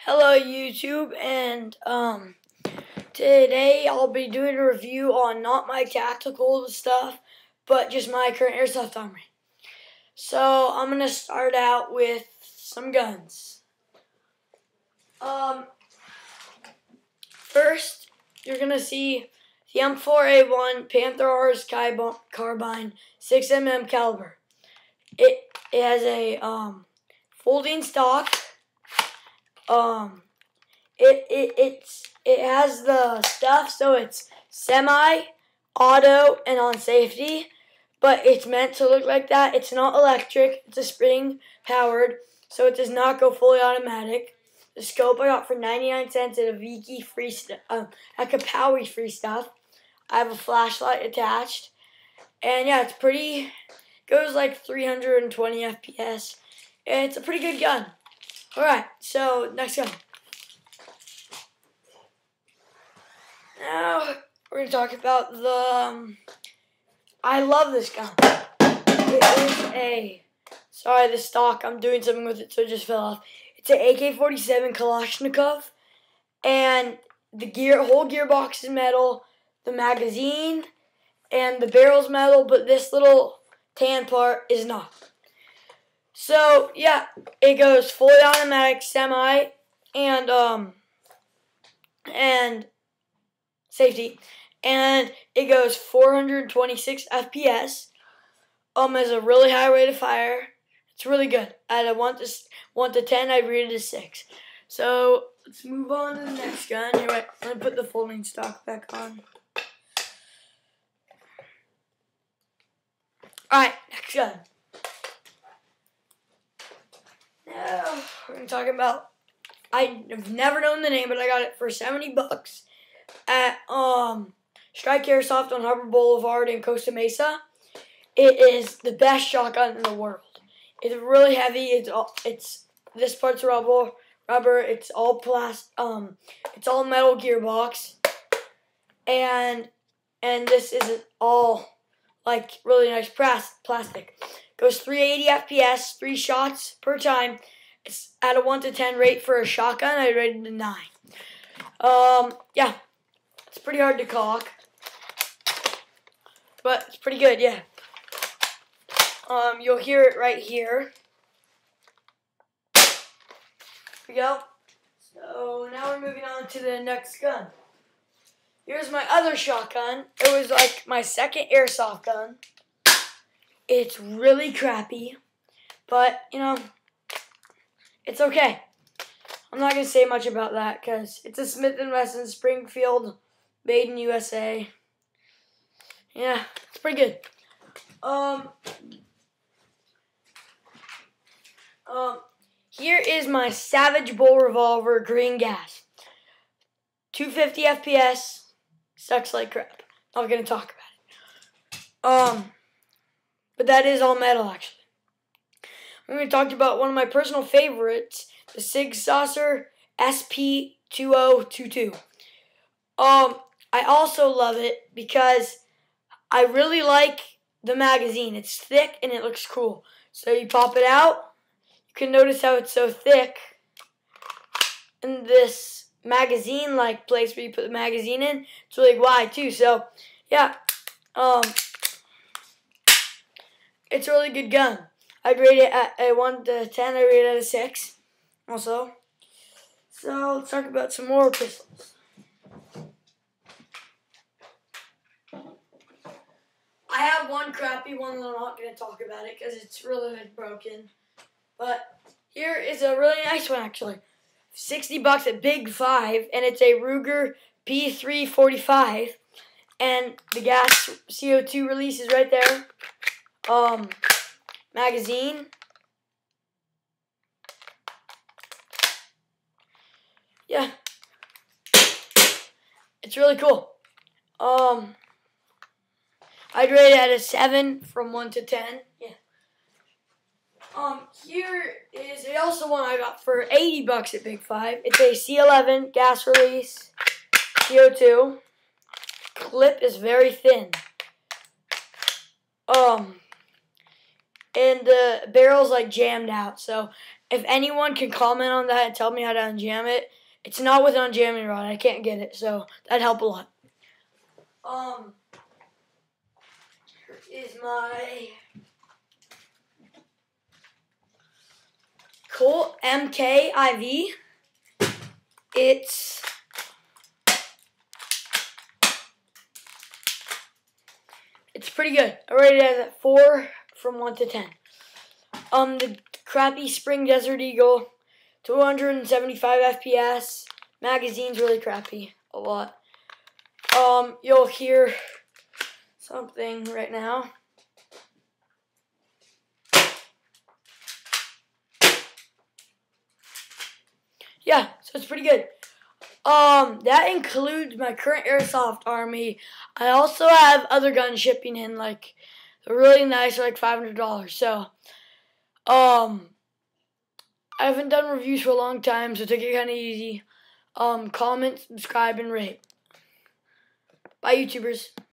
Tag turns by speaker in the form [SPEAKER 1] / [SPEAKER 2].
[SPEAKER 1] Hello YouTube, and today I'll be doing a review on not my tactical stuff, but just my current Airsoft Armoury. So I'm gonna start out with some guns. First you're gonna see the M4A1 Panther RS carbine 6mm caliber. It has a folding stock. It has the stuff, so it's semi, auto, and on safety, but it's meant to look like that. It's not electric. It's a spring powered, so it does not go fully automatic. The scope I got for 99 cents at a Viki free at Kapowie free stuff. I have a flashlight attached, and yeah, it's pretty. Goes like 320 FPS, and it's a pretty good gun. Alright, so next gun. Now we're going to talk about the, I love this gun. It is sorry, the stock, I'm doing something with it so it just fell off. It's an AK-47 Kalashnikov, and the whole gearbox is metal, the magazine, and the barrel's metal, but this little tan part is not. So yeah, it goes fully automatic, semi, and safety, and it goes 426 FPS. Has a really high rate of fire. It's really good. At a 1 to 10, I'd rate it a 6. So let's move on to the next gun. Here, wait, I'm gonna put the folding stock back on. All right, next gun. Now we're gonna talk about. I've never known the name, but I got it for $70 at Strike Airsoft on Harbor Boulevard in Costa Mesa. It is the best shotgun in the world. It's really heavy. It's this part's rubber. It's all it's all metal gearbox, and this is all like really nice plastic. Goes 380 FPS, 3 shots per time. It's at a 1 to 10 rate for a shotgun. I rated a 9. Yeah, it's pretty hard to cock, but it's pretty good. Yeah. You'll hear it right here. Here we go. So now we're moving on to the next gun. Here's my other shotgun. It was like my second airsoft gun. It's really crappy, but you know, it's okay. I'm not gonna say much about that because it's a Smith & Wesson Springfield, made in USA. Yeah, it's pretty good. Here is my Savage Bull revolver, green gas. 250 FPS, sucks like crap. Not gonna talk about it. But that is all metal, actually. I'm going to talk about one of my personal favorites, the Sig Saucer SP2022. I also love it because I really like the magazine. It's thick and it looks cool. So you pop it out. You can notice how it's so thick. And this magazine-like place where you put the magazine in, it's really wide too. So, yeah. It's a really good gun. I'd rate it at a 1 to 10. I rate it at a 6 also. So let's talk about some more pistols. I have one crappy one that I'm not going to talk about it because it's really broken. But here is a really nice one actually. $60 at Big 5, and it's a Ruger P345. And the gas CO2 release is right there. Magazine. Yeah. It's really cool. I'd rate it at a 7 from 1 to 10. Yeah. Here is also one I got for $80 at Big 5. It's a C11 gas release CO2. Clip is very thin. And the barrel's like jammed out, so If anyone can comment on that and tell me how to unjam it, it's not with an unjamming rod. I can't get it, so that'd help a lot. Here is my Colt MK IV. It's pretty good. I rated it at 4 from 1 to 10. The crappy Spring Desert Eagle, 275 FPS. Magazine's really crappy, a lot. You'll hear something right now. Yeah, so it's pretty good. That includes my current Airsoft Armoury. I also have other guns shipping in, like, they're really nice, like $500. So, I haven't done reviews for a long time, so take it kind of easy. Comment, subscribe, and rate. Bye, YouTubers.